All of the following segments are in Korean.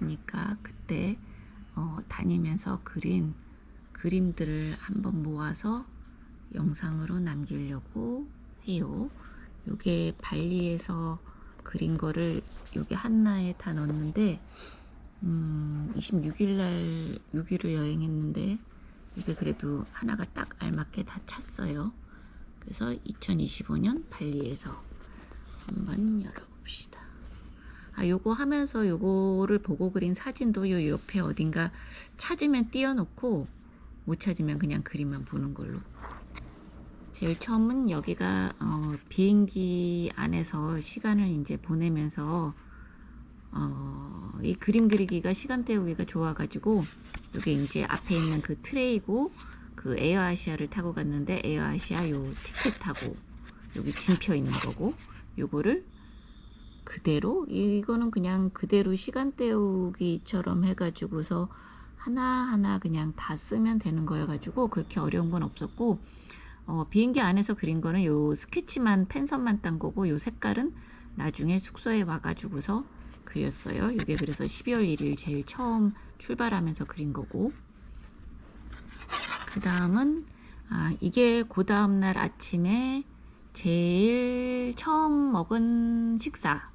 갔으니까 그때 다니면서 그린 그림들을 한번 모아서 영상으로 남기려고 해요. 요게 발리에서 그린 거를 요게 하나에 다 넣었는데 26일날 6일을 여행했는데 이게 그래도 하나가 딱 알맞게 다 찼어요. 그래서 2025년 발리에서 한번 열어봅시다. 요거 하면서 요거를 보고 그린 사진도 요 옆에 어딘가 찾으면 띄워놓고 못 찾으면 그냥 그림만 보는 걸로. 제일 처음은 여기가 비행기 안에서 시간을 이제 보내면서 이 그림 그리기가 시간 때우기가 좋아가지고 이게 이제 앞에 있는 그 트레이고 그 에어아시아를 타고 갔는데 에어아시아 요 티켓하고 여기 짐표 있는 거고 요거를 그대로 이거는 그냥 그대로 시간 때우기처럼 해가지고서 하나하나 그냥 다 쓰면 되는 거여가지고 그렇게 어려운 건 없었고 비행기 안에서 그린 거는 요 스케치만 펜선만 딴 거고 요 색깔은 나중에 숙소에 와가지고서 그렸어요. 이게 그래서 12월 1일 제일 처음 출발하면서 그린 거고 그 다음은 이게 그 다음날 아침에 제일 처음 먹은 식사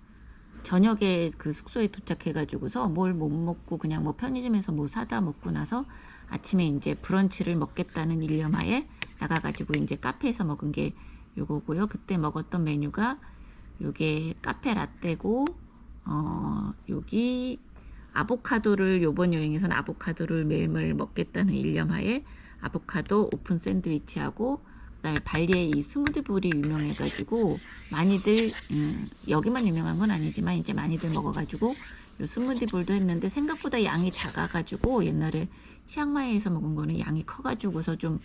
저녁에 그 숙소에 도착해가지고서 뭘 못 먹고 그냥 뭐 편의점에서 뭐 사다 먹고 나서 아침에 이제 브런치를 먹겠다는 일념하에 나가가지고 이제 카페에서 먹은 게 요거고요. 그때 먹었던 메뉴가 요게 카페 라떼고 여기 아보카도를 요번 여행에서는 아보카도를 매일매일 먹겠다는 일념하에 아보카도 오픈 샌드위치하고 그다음에 발리에 이 스무디볼이 유명해가지고 많이들 여기만 유명한 건 아니지만 이제 많이들 먹어가지고 요 스무디볼도 했는데 생각보다 양이 작아가지고 옛날에 치앙마이에서 먹은 거는 양이 커가지고서 좀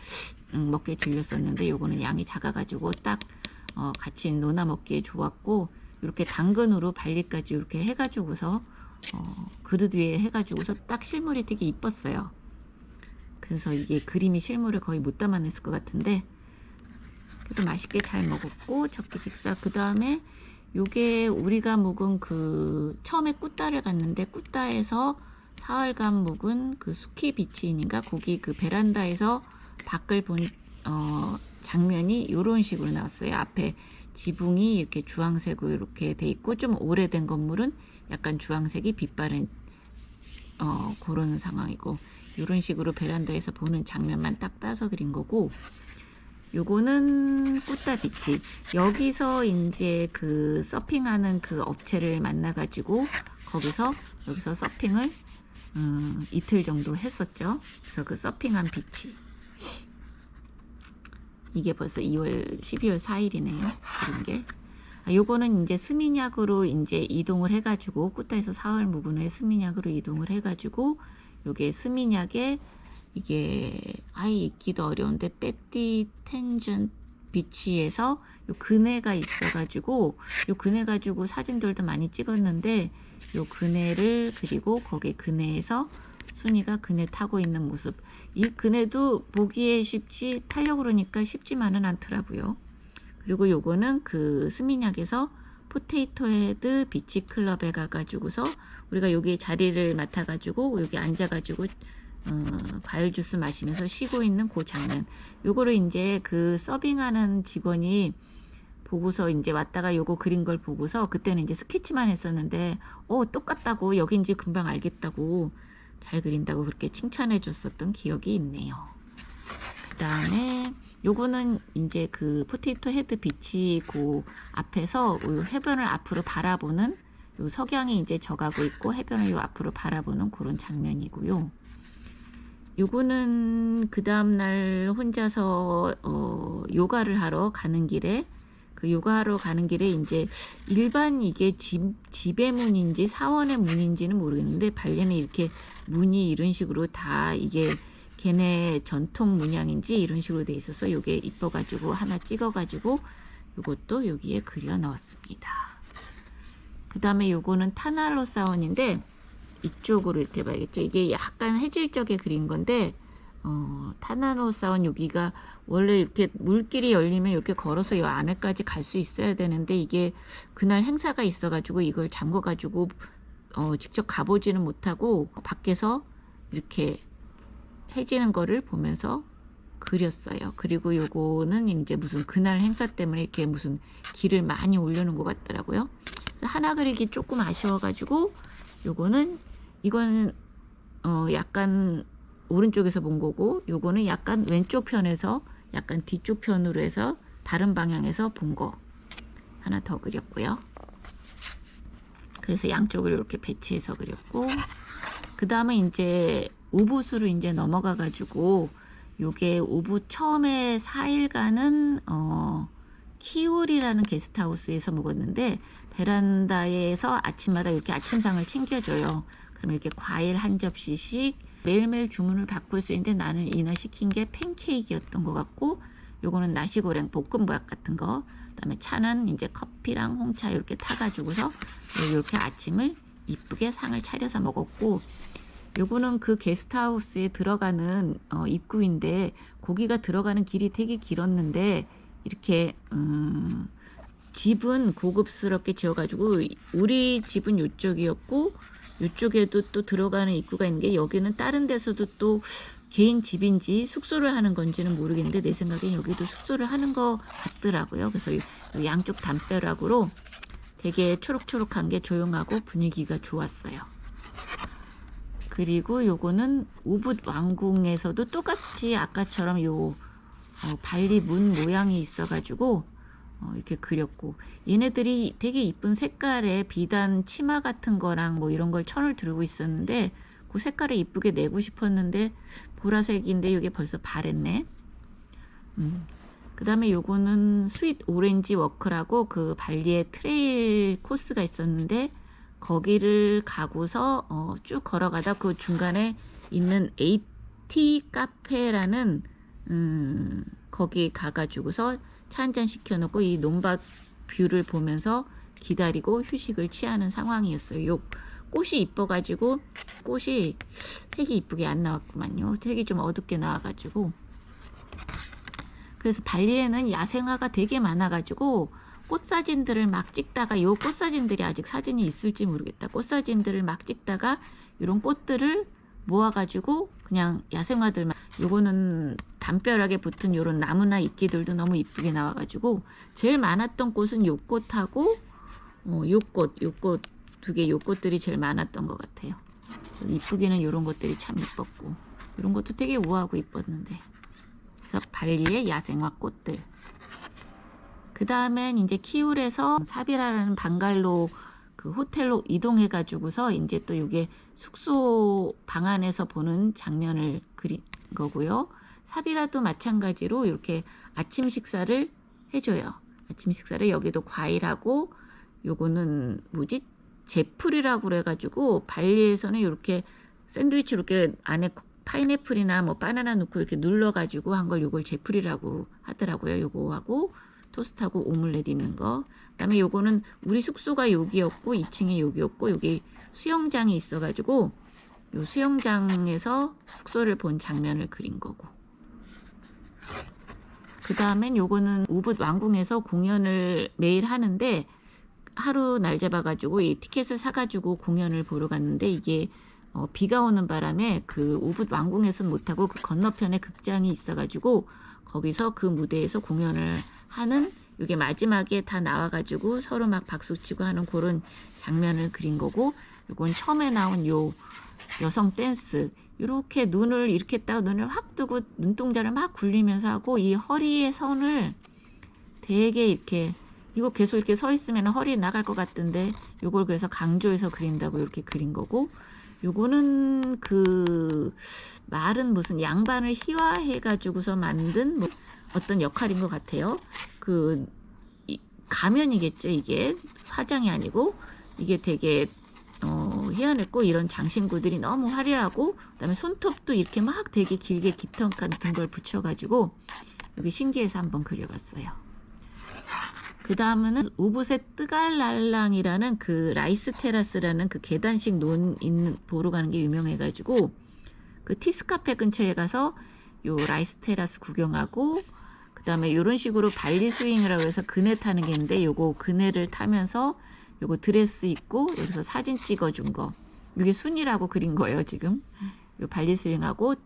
먹기에 질렸었는데 요거는 양이 작아가지고 딱 같이 논아 먹기에 좋았고 이렇게 당근으로 발리까지 이렇게 해가지고서 그릇 위에 해가지고서 딱 실물이 되게 이뻤어요. 그래서 이게 그림이 실물을 거의 못 담아냈을 것 같은데 그래서 맛있게 잘 먹었고 적기 직사. 그 다음에 요게 우리가 묵은 그 처음에 꾸따를 갔는데 꾸따에서 사흘간 묵은 그 수키 비치인가 거기 그 베란다에서 밖을 본 장면이 요런 식으로 나왔어요. 앞에 지붕이 이렇게 주황색으로 이렇게 돼 있고 좀 오래된 건물은 약간 주황색이 빛바른 그런 상황이고 요런 식으로 베란다에서 보는 장면만 딱 따서 그린 거고 요거는 꾸따 비치. 여기서 이제 그 서핑하는 그 업체를 만나가지고 여기서 서핑을 이틀 정도 했었죠. 그래서 그 서핑한 비치. 이게 벌써 12월 4일이네요. 그런 게. 요거는 이제 스미냑으로 이제 이동을 해가지고 꾸따에서 사흘 묵은 후에 스미냑으로 이동을 해가지고 요게 스미냑에 이게 읽기도 어려운데 빼띠 텐전 비치에서 요 그네가 있어가지고 요 그네 가지고 사진들도 많이 찍었는데 요 그네를 그리고 거기 그네에서 순이가 그네 타고 있는 모습. 이 그네도 보기에 쉽지 타려고 그러니까 쉽지만은 않더라고요. 그리고 요거는 그 스미냑에서 포테이토 헤드 비치 클럽에 가가지고서 우리가 여기 자리를 맡아가지고 여기 앉아가지고 과일 주스 마시면서 쉬고 있는 그 장면. 요거를 이제 그 서빙하는 직원이 보고서 이제 왔다가 요거 그린 걸 보고서 그때는 이제 스케치만 했었는데 똑같다고 여긴지 금방 알겠다고 잘 그린다고 그렇게 칭찬해 줬었던 기억이 있네요. 그 다음에 요거는 이제 그 포테이토 헤드 비치 그 앞에서 요 해변을 앞으로 바라보는 요 석양이 이제 져가고 있고 해변을 요 앞으로 바라보는 그런 장면이고요. 요거는 그 다음날 혼자서 요가를 하러 가는 길에 그 요가하러 가는 길에 이제 일반 이게 집의 문인지 사원의 문인지는 모르겠는데 발리는 이렇게 문이 이런 식으로 다 이게 걔네 전통 문양인지 이런 식으로 돼 있어서 요게 이뻐가지고 하나 찍어가지고 요것도 여기에 그려 넣었습니다. 그 다음에 요거는 타날로 사원인데 이쪽으로 이렇게 봐야겠죠. 이게 약간 해질적에 그린 건데 타나노사원 여기가 원래 이렇게 물길이 열리면 이렇게 걸어서 이 안에까지 갈 수 있어야 되는데 이게 그날 행사가 있어가지고 이걸 잠궈가지고 직접 가보지는 못하고 밖에서 이렇게 해지는 거를 보면서 그렸어요. 그리고 요거는 이제 무슨 그날 행사 때문에 이렇게 무슨 길을 많이 올려놓은 것 같더라고요. 하나 그리기 조금 아쉬워가지고 이거는 약간 오른쪽에서 본 거고, 요거는 약간 왼쪽 편에서 약간 뒤쪽 편으로 해서 다른 방향에서 본 거 하나 더 그렸고요. 그래서 양쪽을 이렇게 배치해서 그렸고, 그 다음에 이제 우붓으로 이제 넘어가 가지고 요게 우붓 처음에 4일간은 키울이라는 게스트하우스에서 묵었는데, 베란다에서 아침마다 이렇게 아침상을 챙겨줘요. 그러면 이렇게 과일 한 접시씩 매일매일 주문을 바꿀 수 있는데, 나는 이날 시킨 게 팬케이크였던 것 같고, 요거는 나시고랭 볶음밥 같은 거, 그다음에 차는 이제 커피랑 홍차 이렇게 타가지고서 이렇게 아침을 이쁘게 상을 차려서 먹었고, 요거는 그 게스트하우스에 들어가는 입구인데, 고기가 들어가는 길이 되게 길었는데, 이렇게 집은 고급스럽게 지어가지고 우리 집은 이쪽이었고, 이쪽에도 또 들어가는 입구가 있는 게, 여기는 다른 데서도 또 개인 집인지 숙소를 하는 건지는 모르겠는데, 내 생각엔 여기도 숙소를 하는 것 같더라고요. 그래서 양쪽 담벼락으로 되게 초록초록한 게 조용하고 분위기가 좋았어요. 그리고 요거는 우붓 왕궁에서도 똑같이 아까처럼 요 발리 문 모양이 있어가지고 이렇게 그렸고, 얘네들이 되게 이쁜 색깔의 비단 치마 같은 거랑 뭐 이런 걸 천을 두르고 있었는데, 그 색깔을 이쁘게 내고 싶었는데 보라색인데 이게 벌써 바랬네. 그 다음에 요거는 스윗 오렌지 워크라고 그 발리의 트레일 코스가 있었는데, 거기를 가고서 쭉 걸어가다 그 중간에 있는 AT 카페라는 거기 가가지고서 차 한잔 시켜놓고 이 논밭 뷰를 보면서 기다리고 휴식을 취하는 상황이었어요. 요 꽃이 이뻐가지고, 꽃이 색이 이쁘게 안 나왔구만요. 색이 좀 어둡게 나와가지고. 그래서 발리에는 야생화가 되게 많아가지고 꽃사진들을 막 찍다가, 요 꽃사진들이 아직 사진이 있을지 모르겠다. 꽃사진들을 막 찍다가 이런 꽃들을 모아가지고 그냥 야생화들만, 요거는 담벼락에 붙은 요런 나무나 이끼들도 너무 이쁘게 나와가지고, 제일 많았던 꽃은 요 꽃하고 요 꽃 두 개, 요 꽃들이 제일 많았던 것 같아요. 이쁘기는 요런 것들이 참 이뻤고, 요런 것도 되게 우아하고 이뻤는데. 그래서 발리의 야생화 꽃들. 그 다음엔 이제 키울에서 사비라라는 방갈로 그 호텔로 이동해 가지고서 이제 또 이게 숙소 방 안에서 보는 장면을 그린 거고요. 사비라도 마찬가지로 이렇게 아침 식사를 해줘요. 아침 식사를, 여기도 과일하고, 요거는 뭐지? 제풀이라고 그래가지고 발리에서는 이렇게 샌드위치 이렇게 안에 파인애플이나 뭐 바나나 넣고 이렇게 눌러가지고 한 걸, 요걸 제풀이라고 하더라고요. 요거하고 토스트하고 오믈렛 있는 거. 그다음에 요거는 우리 숙소가 여기였고 2층에 여기였고, 여기 수영장이 있어가지고 요 수영장에서 숙소를 본 장면을 그린 거고. 그 다음엔 요거는 우붓 왕궁에서 공연을 매일 하는데, 하루 날 잡아가지고 이 티켓을 사가지고 공연을 보러 갔는데, 이게 비가 오는 바람에 그 우붓 왕궁에서는 못하고 그 건너편에 극장이 있어가지고 거기서 그 무대에서 공연을 하는, 이게 마지막에 다 나와가지고 서로 막 박수치고 하는 그런 장면을 그린 거고, 이건 처음에 나온 요 여성 댄스, 이렇게 눈을 이렇게 딱 눈을 확 뜨고 눈동자를 막 굴리면서 하고, 이 허리의 선을 되게 이렇게, 이거 계속 이렇게 서 있으면 허리 나갈 것 같던데, 요걸 그래서 강조해서 그린다고 이렇게 그린 거고, 요거는 그 말은 무슨 양반을 희화해 가지고서 만든 뭐 어떤 역할인 것 같아요. 그 가면이겠죠. 이게 화장이 아니고, 이게 되게 희한했고, 이런 장신구들이 너무 화려하고, 그다음에 손톱도 이렇게 막 되게 길게 깃털 같은 걸 붙여가지고 여기 신기해서 한번 그려봤어요. 그 다음은 우붓의 뜨갈랄랑이라는 그 라이스 테라스라는 그 계단식 논 있는 보러 가는 게 유명해가지고, 그 티스카페 근처에 가서 요 라이스 테라스 구경하고, 그 다음에 요런 식으로 발리 스윙이라고 해서 그네 타는 게 있는데, 요거 그네를 타면서 요거 드레스 입고 여기서 사진 찍어준 거. 이게 순이라고 그린 거예요 지금. 요 발리 스윙하고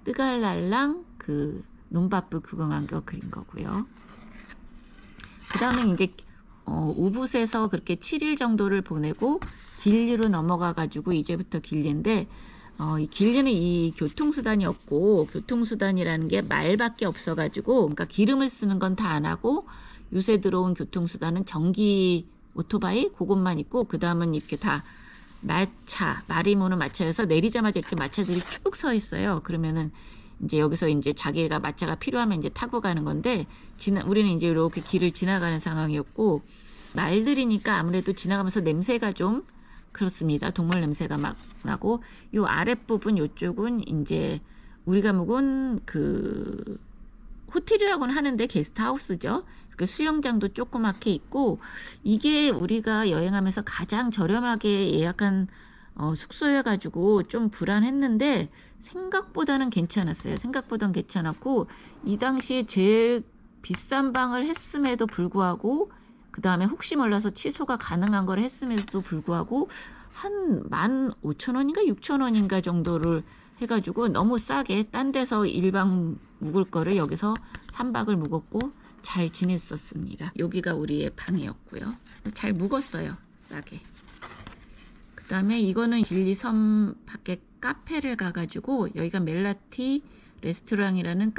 뜨갈랄랑 그 논바프 구경한 거 그린 거고요. 그 다음에 이제 우붓에서 그렇게 7일 정도를 보내고 길리로 넘어가 가지고 이제부터 길리인데 이 길리는 이 교통수단이 없고, 교통수단이라는 게 말밖에 없어 가지고, 그러니까 기름을 쓰는 건 다 안 하고 요새 들어온 교통수단은 전기 오토바이 그것만 있고, 그 다음은 이렇게 다 마차, 말이 모는 마차여서 내리자마자 이렇게 마차들이 쭉 서 있어요. 그러면은 이제 여기서 이제 자기가 마차가 필요하면 이제 타고 가는 건데, 우리는 이제 이렇게 길을 지나가는 상황이었고, 말들이니까 아무래도 지나가면서 냄새가 좀 그렇습니다. 동물 냄새가 막 나고, 요 아랫부분 요쪽은 이제 우리가 묵은 그 호텔이라고는 하는데 게스트하우스죠. 이렇게 수영장도 조그맣게 있고, 이게 우리가 여행하면서 가장 저렴하게 예약한 숙소여가지고 좀 불안했는데 생각보다는 괜찮았어요. 생각보다는 괜찮았고, 이 당시에 제일 비싼 방을 했음에도 불구하고, 그 다음에 혹시 몰라서 취소가 가능한 걸 했음에도 불구하고 한 15,000원인가 6,000원인가 정도를 해가지고 너무 싸게 딴 데서 1박 묵을 거를 여기서 3박을 묵었고 잘 지냈었습니다. 여기가 우리의 방이었고요. 잘 묵었어요. 싸게. 그 다음에 이거는 길리 섬 밖에 카페를 가가지고, 여기가 멜라티 레스토랑이라는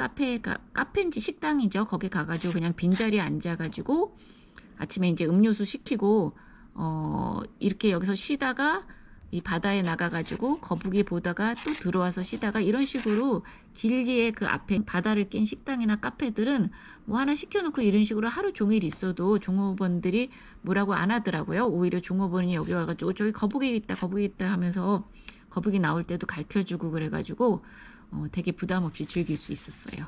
카페인지 식당이죠. 거기 가가지고 그냥 빈자리에 앉아가지고 아침에 이제 음료수 시키고 이렇게 여기서 쉬다가 이 바다에 나가가지고 거북이 보다가 또 들어와서 쉬다가, 이런 식으로 길리의 그 앞에 바다를 낀 식당이나 카페들은 뭐 하나 시켜놓고 이런 식으로 하루 종일 있어도 종업원들이 뭐라고 안 하더라고요. 오히려 종업원이 여기 와가지고 저기 거북이 있다 하면서 거북이 나올 때도 가르쳐주고 그래가지고 되게 부담 없이 즐길 수 있었어요.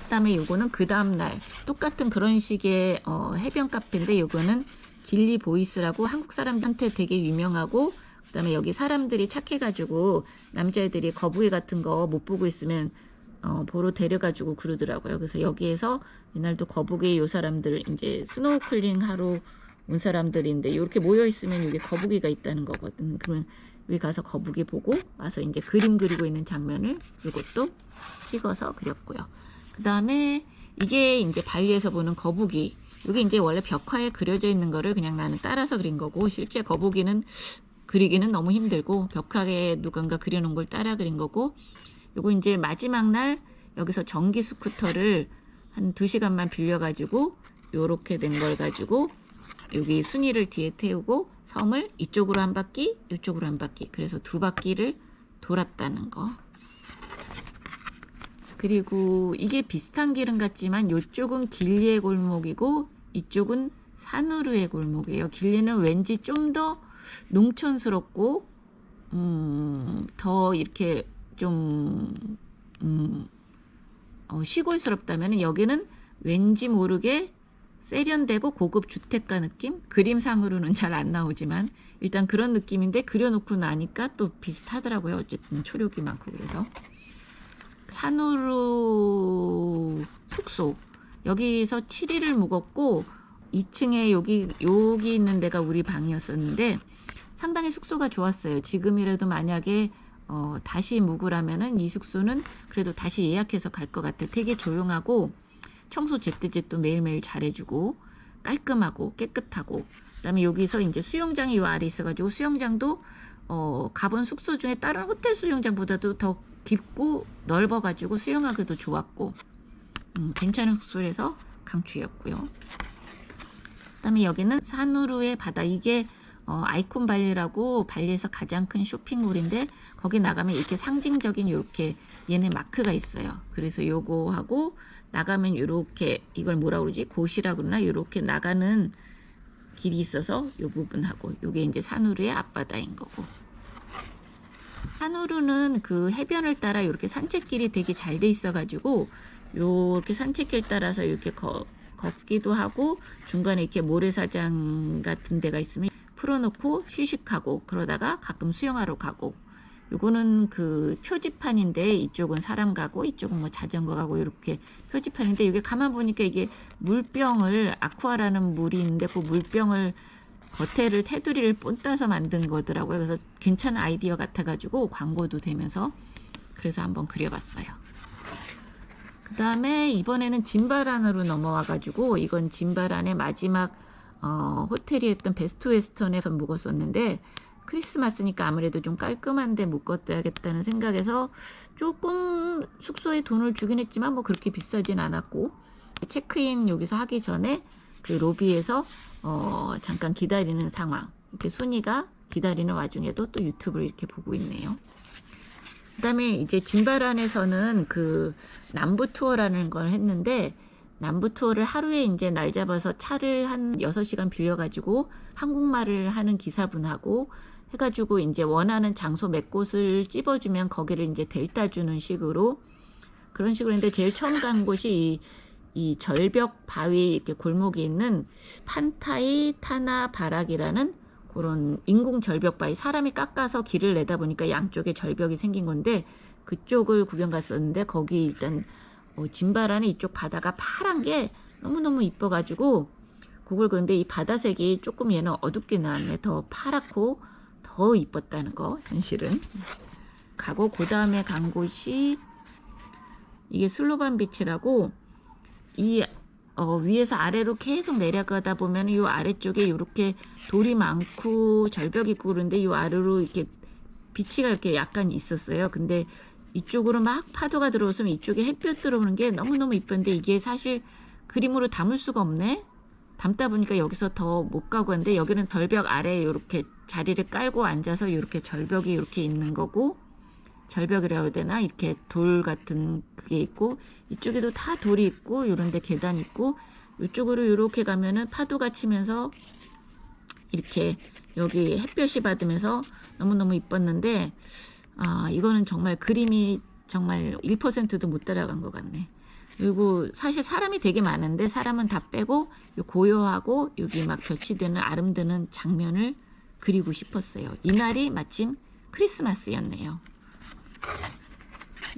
그다음에 요거는 그 다음날 똑같은 그런 식의 해변 카페인데, 요거는 길리 보이스라고 한국 사람들한테 되게 유명하고, 그다음에 여기 사람들이 착해가지고 남자애들이 거북이 같은 거 못 보고 있으면 보러 데려가지고 그러더라고요. 그래서 여기에서 이날도 거북이, 요 사람들 이제 스노클링 하러 온 사람들인데 이렇게 모여 있으면 여기 거북이가 있다는 거거든. 그러면 여기 가서 거북이 보고 와서 이제 그림 그리고 있는 장면을 이것도 찍어서 그렸고요. 그 다음에 이게 이제 발리에서 보는 거북이. 이게 이제 원래 벽화에 그려져 있는 거를 그냥 나는 따라서 그린 거고, 실제 거북이는 그리기는 너무 힘들고 벽화에 누군가 그려놓은 걸 따라 그린 거고, 요거 이제 마지막 날 여기서 전기 스쿠터를 한 2시간만 빌려가지고 요렇게 된 걸 가지고 여기 순이를 뒤에 태우고 섬을 이쪽으로 한 바퀴, 이쪽으로 한 바퀴, 그래서 2바퀴를 돌았다는 거. 그리고 이게 비슷한 길은 같지만 이쪽은 길리의 골목이고 이쪽은 사누르의 골목이에요. 길리는 왠지 좀 더 농촌스럽고 더 이렇게 좀 시골스럽다면, 여기는 왠지 모르게 세련되고 고급 주택가 느낌? 그림상으로는 잘 안 나오지만 일단 그런 느낌인데 그려놓고 나니까 또 비슷하더라고요. 어쨌든 초록이 많고. 그래서 사누르 숙소, 여기서 7일을 묵었고 2층에 여기 있는 데가 우리 방이었었는데 상당히 숙소가 좋았어요. 지금이라도 만약에 다시 묵으라면은 이 숙소는 그래도 다시 예약해서 갈 것 같아. 되게 조용하고 청소 제때제때 매일매일 잘해주고 깔끔하고 깨끗하고, 그다음에 여기서 이제 수영장이 요 아래 있어가지고 수영장도 가본 숙소 중에 다른 호텔 수영장보다도 더 깊고 넓어가지고 수영하기도 좋았고 괜찮은 숙소에서 강추였고요. 그다음에 여기는 사누르의 바다. 이게 아이콘 발리라고 발리에서 가장 큰 쇼핑몰인데 거기 나가면 이렇게 상징적인 이렇게 얘네 마크가 있어요. 그래서 요거 하고 나가면 이렇게, 이걸 뭐라 그러지? 곳이라 그러나? 이렇게 나가는 길이 있어서 요 부분하고, 요게 이제 사누르의 앞바다인 거고. 사누르는 그 해변을 따라 이렇게 산책길이 되게 잘 돼 있어가지고 요렇게 산책길 따라서 이렇게 걷기도 하고, 중간에 이렇게 모래사장 같은 데가 있으면 풀어놓고 휴식하고, 그러다가 가끔 수영하러 가고, 요거는 그 표지판인데 이쪽은 사람 가고 이쪽은 뭐 자전거 가고 이렇게 표지판인데 이게 가만 보니까 이게 물병을 아쿠아라는 물이 있는데 그 물병을 겉에를 테두리를 본따서 만든 거더라고요. 그래서 괜찮은 아이디어 같아가지고 광고도 되면서 그래서 한번 그려봤어요. 그 다음에 이번에는 짐바란으로 넘어와가지고 이건 짐바란의 마지막 호텔이 했던 베스트 웨스턴에서 묵었었는데 크리스마스니까 아무래도 좀 깔끔한데 묵었어야겠다는 생각에서 조금 숙소에 돈을 주긴 했지만 뭐 그렇게 비싸진 않았고 체크인 여기서 하기 전에 그 로비에서 잠깐 기다리는 상황. 이렇게 순이가 기다리는 와중에도 또 유튜브를 이렇게 보고 있네요. 그 다음에 이제 짐바란에서는 그 남부 투어라는 걸 했는데 남부 투어를 하루에 이제 날 잡아서 차를 한 6시간 빌려가지고 한국말을 하는 기사분하고 해가지고 이제 원하는 장소 몇 곳을 찝어주면 거기를 이제 델타 주는 식으로 그런 식으로 했는데 제일 처음 간 곳이 이 절벽 바위 이렇게 골목이 있는 판타이 타나 바락이라는 그런 인공 절벽 바위 사람이 깎아서 길을 내다 보니까 양쪽에 절벽이 생긴 건데 그쪽을 구경 갔었는데 거기 일단 짐바란의 이쪽 바다가 파란 게 너무너무 이뻐가지고 그걸 그런데 이 바다색이 조금 얘는 어둡게 나왔네. 더 파랗고 더 이뻤다는 거 현실은 가고 그 다음에 간 곳이 이게 슬로반 비치라고 이 위에서 아래로 계속 내려가다 보면 이 아래쪽에 이렇게 돌이 많고 절벽이 있고 그런데 이 아래로 이렇게 비치가 이렇게 약간 있었어요. 근데 이쪽으로 막 파도가 들어오면 이쪽에 햇볕 들어오는 게 너무너무 이쁜데 이게 사실 그림으로 담을 수가 없네. 담다 보니까 여기서 더 못 가고 한데 여기는 절벽 아래에 이렇게 자리를 깔고 앉아서 이렇게 절벽이 이렇게 있는 거고 절벽이라고 해야 되나 이렇게 돌 같은 그게 있고 이쪽에도 다 돌이 있고 요런데 계단 있고 이쪽으로 이렇게 가면은 파도가 치면서 이렇게 여기 햇볕이 받으면서 너무너무 이뻤는데 이거는 정말 그림이 정말 1%도 못 따라간 것 같네. 그리고 사실 사람이 되게 많은데 사람은 다 빼고 고요하고 여기 막 볕이 드는 아름드는 장면을 그리고 싶었어요. 이날이 마침 크리스마스였네요.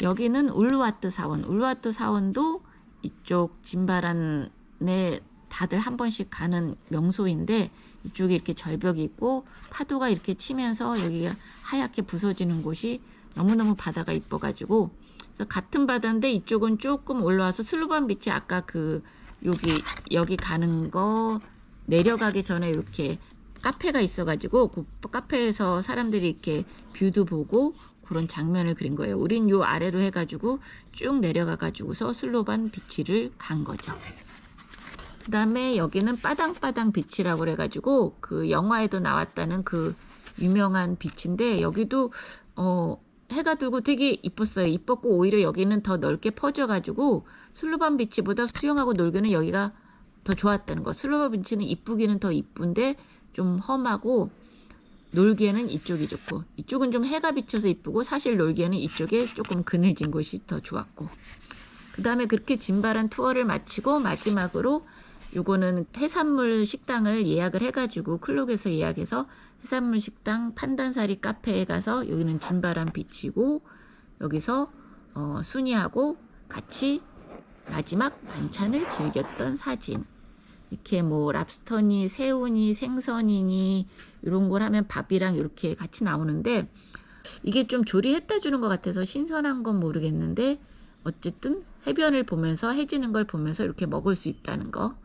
여기는 울루와트 사원. 울루와트 사원도 이쪽 짐바란에 다들 한 번씩 가는 명소인데 이쪽에 이렇게 절벽이 있고 파도가 이렇게 치면서 여기가 하얗게 부서지는 곳이 너무너무 바다가 이뻐가지고 그래서 같은 바다인데 이쪽은 조금 올라와서 슬로반 비치 아까 그 여기 가는 거 내려가기 전에 이렇게 카페가 있어가지고 그 카페에서 사람들이 이렇게 뷰도 보고 그런 장면을 그린 거예요. 우린 요 아래로 해가지고 쭉 내려가가지고서 슬로반 비치를 간 거죠. 그 다음에 여기는 빠당빠당 비치라고 그래가지고 그 영화에도 나왔다는 그 유명한 비치인데 여기도 해가 들고 되게 이뻤어요. 이뻤고 오히려 여기는 더 넓게 퍼져가지고 슬로반 비치보다 수영하고 놀기는 여기가 더 좋았다는 거. 슬로반 비치는 이쁘기는 더 이쁜데 좀 험하고 놀기에는 이쪽이 좋고 이쪽은 좀 해가 비쳐서 이쁘고 사실 놀기에는 이쪽에 조금 그늘진 곳이 더 좋았고 그 다음에 그렇게 짐바란 투어를 마치고 마지막으로 요거는 해산물 식당을 예약을 해가지고 클룩에서 예약해서 해산물 식당 판단사리 카페에 가서 여기는 짐바란 비치고 여기서 순이하고 같이 마지막 만찬을 즐겼던 사진. 이렇게 뭐 랍스터니 새우니 생선이니 이런 걸 하면 밥이랑 이렇게 같이 나오는데 이게 좀 조리했다 주는 것 같아서 신선한 건 모르겠는데 어쨌든 해변을 보면서 해지는 걸 보면서 이렇게 먹을 수 있다는 거.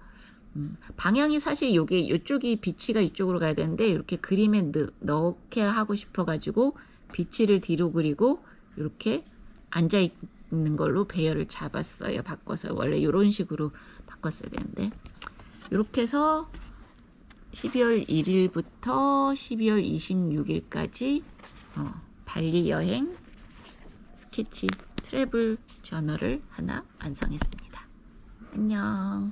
방향이 사실 이쪽이 비치가 이쪽으로 가야 되는데 이렇게 그림에 넣게 하고 싶어가지고 비치를 뒤로 그리고 이렇게 앉아 있는 걸로 배열을 잡았어요. 바꿔서 원래 이런 식으로 바꿨어야 되는데 이렇게 해서 12월 1일부터 12월 26일까지 발리 여행 스케치 트래블 저널을 하나 완성했습니다. 안녕.